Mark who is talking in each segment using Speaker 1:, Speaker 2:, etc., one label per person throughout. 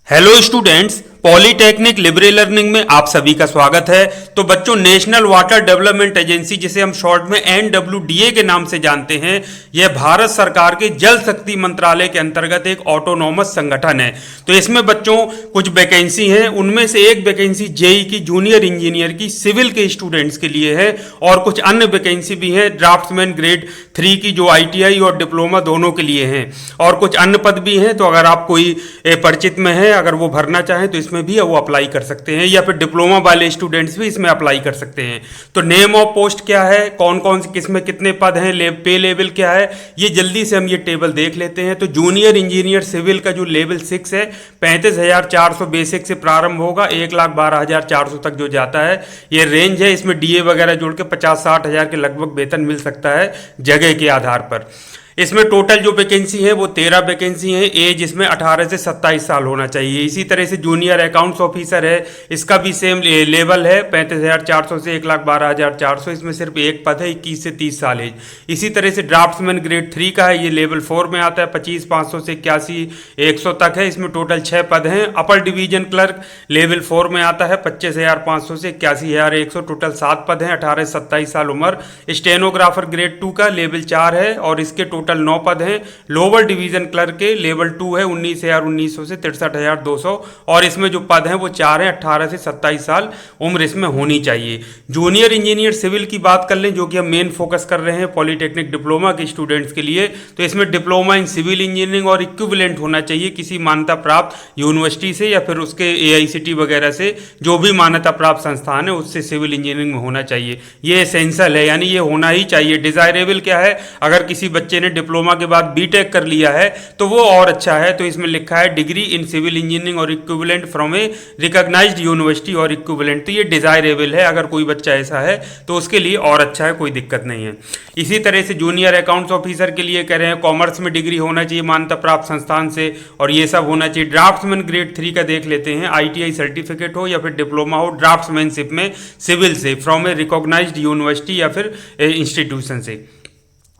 Speaker 1: Hello students, polytechnic Libre learning में आप सभी का स्वागत है। तो बच्चों, नेशनल वाटर डेवलपमेंट एजेंसी, जिसे हम शॉर्ट में NWDA के नाम से जानते हैं, यह भारत सरकार के जल शक्ति मंत्रालय के अंतर्गत एक ऑटोनॉमस संगठन है। तो इसमें बच्चों कुछ वैकेंसी हैं, उनमें से एक वैकेंसी जेई की जूनियर इंजीनियर की सिविल के स्टूडेंट्स के लिए है और कुछ अन्य वैकेंसी भी है ड्राफ्ट्समैन ग्रेड 3 की, जो ITI और डिप्लोमा दोनों के लिए हैं, और कुछ अन्य पद भी हैं। तो अगर आप कोई परिचित में है, अगर वो भरना चाहें तो इसमें भी वो अप्लाई कर सकते हैं, या फिर डिप्लोमा वाले स्टूडेंट्स भी इसमें अप्लाई कर सकते हैं। तो नेम ऑफ पोस्ट क्या है, कौन कौन से किसमें कितने पद हैं, पे लेवल क्या है, ये जल्दी से हम ये टेबल देख लेते हैं। तो जूनियर इंजीनियर सिविल का जो लेवल 6 है, 35,400 बेसिक से प्रारंभ होगा, 1,12,400 तक जो जाता है, ये रेंज है। इसमें DA वगैरह जोड़ के 50-60 हज़ार के लगभग वेतन मिल सकता है जगह के आधार पर। इसमें टोटल जो वैकेंसी है वो 13 वैकेंसी है। एज इसमें 18 से 27 साल होना चाहिए। इसी तरह से जूनियर अकाउंट्स ऑफिसर है, इसका भी सेम लेवल है, 35,400 से 1,12,400। इसमें सिर्फ एक पद है, 21 से 30 साल एज। इसी तरह से ड्राफ्ट्समैन ग्रेड 3 का है, ये लेवल 4 में आता है, 25,500 से 81,100 तक है। इसमें टोटल 6 पद हैं। अपर डिवीजन क्लर्क लेवल 4 में आता है, 25,500 से 81,100, टोटल 7 पद हैं, 18 से 27 साल उम्र। स्टेनोग्राफर ग्रेड 2 का लेवल 4 है और इसके टोटल 9 पद हैं। लोअर डिवीजन क्लर्क के लेवल 2 है, 19,900 से 63,200, और इसमें जो पद हैं वो 4 हैं, 18 से 27 साल उम्र इसमें होनी चाहिए। जूनियर इंजीनियर सिविल की बात कर लें, जो कि हम मेन फोकस कर रहे हैं पॉलीटेक्निक डिप्लोमा के स्टूडेंट्स के लिए, तो इसमें डिप्लोमा इन सिविल इंजीनियरिंग और इक्विवेलेंट होना चाहिए किसी मान्यता प्राप्त यूनिवर्सिटी से या फिर उसके AICT वगैरह से, जो भी मान्यता प्राप्त संस्थान है उससे सिविल इंजीनियरिंग में होना चाहिए। ये एसेंशियल है, यानी ये होना ही चाहिए। डिजायरेबल क्या है, अगर किसी बच्चे ने डिप्लोमा के बाद BTech कर लिया है तो वो और अच्छा है। तो इसमें लिखा है डिग्री इन सिविल इंजीनियरिंग और equivalent from a recognised university और इक्विवेलेंट। तो ये डिजायरेबल है, अगर कोई बच्चा ऐसा है तो उसके लिए और अच्छा है, कोई दिक्कत नहीं है। इसी तरह से जूनियर अकाउंट्स ऑफिसर के लिए कह रहे हैं कॉमर्स में डिग्री होना चाहिए मान्यता प्राप्त संस्थान से, और ये सब होना चाहिए। ड्राफ्ट्समैन ग्रेड 3 का देख लेते हैं, ITI सर्टिफिकेट हो या फिर डिप्लोमा हो ड्राफ्ट्समैनशिप में सिविल से फ्रॉम ए रिकॉग्नाइज्ड यूनिवर्सिटी या फिर इंस्टीट्यूशन से।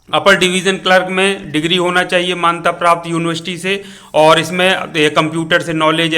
Speaker 1: अपर डिवीजन क्लर्क में डिग्री होना चाहिए मान्यता प्राप्त यूनिवर्सिटी से, और इसमें कंप्यूटर से नॉलेज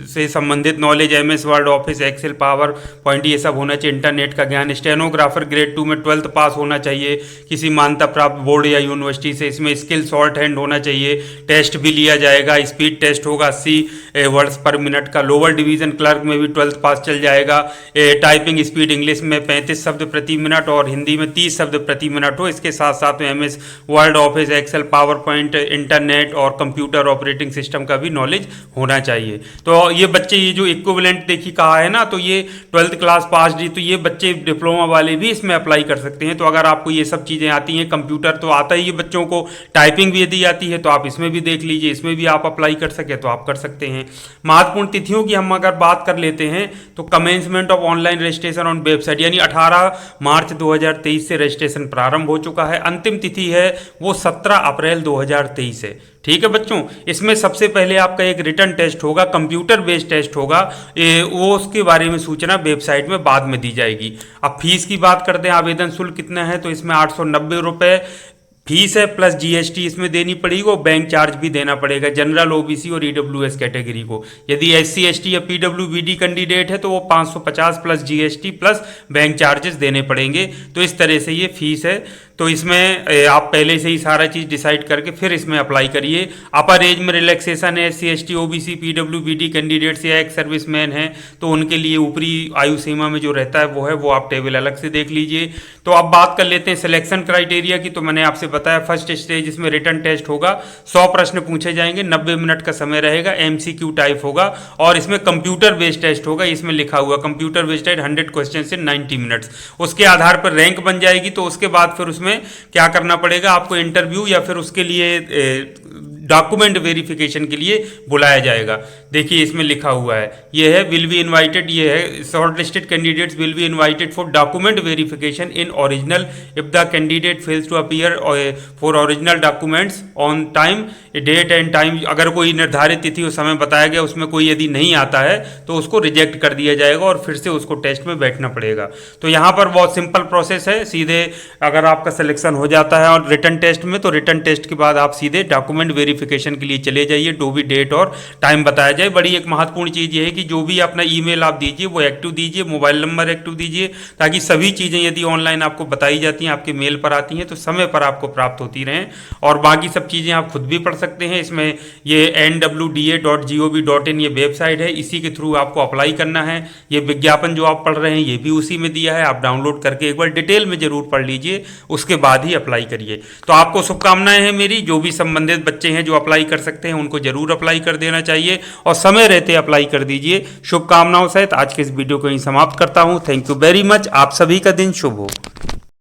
Speaker 1: से संबंधित knowledge, MS Word, Office, Excel, PowerPoint, ये सब होना चाहिए। इंटरनेट का ज्ञान। स्टेनोग्राफर ग्रेड 2 में 12th पास होना चाहिए किसी मान्यता प्राप्त बोर्ड या यूनिवर्सिटी से। इसमें स्किल शॉर्ट हैंड होना चाहिए। टेस्ट भी लिया जाएगा, स्पीड टेस्ट होगा 80 वर्ड्स पर मिनट का। लोअर डिवीजन क्लर्क में भी 12th पास चल जाएगा। टाइपिंग स्पीड इंग्लिश में 35 शब्द प्रति मिनट और हिंदी में 30 शब्द प्रति मिनट हो। इसके साथ साथ में MS Word, Office, Excel, PowerPoint, internet और कंप्यूटर ऑपरेटिंग सिस्टम का भी नॉलेज होना चाहिए। तो ये बच्चे, ये जो इक्विवेलेंट देखिए कहा है ना, तो ये 12th क्लास पास डी, तो ये बच्चे डिप्लोमा वाले भी इसमें अप्लाई कर सकते हैं। तो अगर आपको ये सब चीज़ें आती हैं, कंप्यूटर तो आता ही है बच्चों को, टाइपिंग भी यदि आती है तो आप इसमें भी देख लीजिए, इसमें भी आप अप्लाई कर सके तो आप कर सकते हैं। महत्वपूर्ण तिथियों की हम अगर बात कर लेते हैं तो commencement of online registration on website, यानी 18 मार्च 2023 से रजिस्ट्रेशन प्रारंभ हो चुका है। अंतिम तिथि है वो 17 अप्रैल 2023 है। ठीक है बच्चों, इसमें सबसे पहले आपका एक रिटन टेस्ट होगा, कंप्यूटर बेस्ड टेस्ट होगा, वो उसके बारे में सूचना वेबसाइट में बाद में दी जाएगी। अब फीस की बात करते हैं, आवेदन शुल्क कितना है, तो इसमें 890 रुपये फीस है, प्लस GST इसमें देनी पड़ेगी और बैंक चार्ज भी देना पड़ेगा जनरल, OBC और EWS कैटेगरी को। यदि SC ST या PWBD कैंडिडेट है तो वो 550 plus GST plus bank charges देने पड़ेंगे। तो इस तरह से ये फीस है। तो इसमें आप पहले से ही सारा चीज़ डिसाइड करके फिर इसमें अप्लाई करिए। अपर एज में रिलैक्सेशन है, SC ST OBC PWBD candidates या एक्स सर्विसमैन हैं तो उनके लिए ऊपरी आयु सीमा में जो रहता है वो आप टेबल अलग से देख लीजिए। तो अब बात कर लेते हैं सिलेक्शन क्राइटेरिया की। तो मैंने आपसे बताया फर्स्ट स्टेज इसमें रिटन टेस्ट होगा, 100 प्रश्न पूछे जाएंगे, 90 मिनट का समय रहेगा, MCQ टाइप होगा, और इसमें कंप्यूटर बेस्ड टेस्ट होगा। इसमें लिखा हुआ कंप्यूटर बेस्ड टेस्ट 100 क्वेश्चन से 90 मिनट्स। उसके आधार पर रैंक बन जाएगी। तो उसके बाद फिर उसमें क्या करना पड़ेगा, आपको इंटरव्यू या फिर उसके लिए डॉक्यूमेंट वेरिफिकेशन के लिए बुलाया जाएगा। देखिए इसमें लिखा हुआ है, ये है विल बी इनवाइटेड, ये है shortlisted candidates will be invited for document verification in original if the candidate fails to appear for original documents on time, date and time. अगर कोई निर्धारित तिथि और समय बताया गया उसमें कोई यदि नहीं आता है तो उसको रिजेक्ट कर दिया जाएगा और फिर से उसको टेस्ट में बैठना पड़ेगा। तो यहाँ पर बहुत सिंपल प्रोसेस है, सीधे अगर आपका सिलेक्शन हो जाता है और रिटन टेस्ट में, तो रिटन टेस्ट के बाद आप सीधे डॉक्यूमेंट वेरिफिकेशन वेरिफिकेशन के लिए चले जाइए, जो भी डेट और टाइम बताया जाए। बड़ी एक महत्वपूर्ण चीज़ ये है कि जो भी अपना ईमेल आप दीजिए वो एक्टिव दीजिए, मोबाइल नंबर एक्टिव दीजिए, ताकि सभी चीज़ें यदि ऑनलाइन आपको बताई जाती हैं, आपके मेल पर आती हैं, तो समय पर आपको प्राप्त होती रहें। और बाकी सब चीज़ें आप खुद भी पढ़ सकते हैं। इसमें ये nwda.gov.in ये वेबसाइट है, इसी के थ्रू आपको अप्लाई करना है। ये विज्ञापन जो आप पढ़ रहे हैं ये भी उसी में दिया है, आप डाउनलोड करके एक बार डिटेल में जरूर पढ़ लीजिए, उसके बाद ही अप्लाई करिए। तो आपको शुभकामनाएं हैं मेरी। जो भी संबंधित बच्चे हैं जो अप्लाई कर सकते हैं उनको जरूर अप्लाई कर देना चाहिए और समय रहते अप्लाई कर दीजिए। शुभकामनाओं सहित आज के इस वीडियो को यहीं समाप्त करता हूं। Thank you very much. आप सभी का दिन शुभ हो।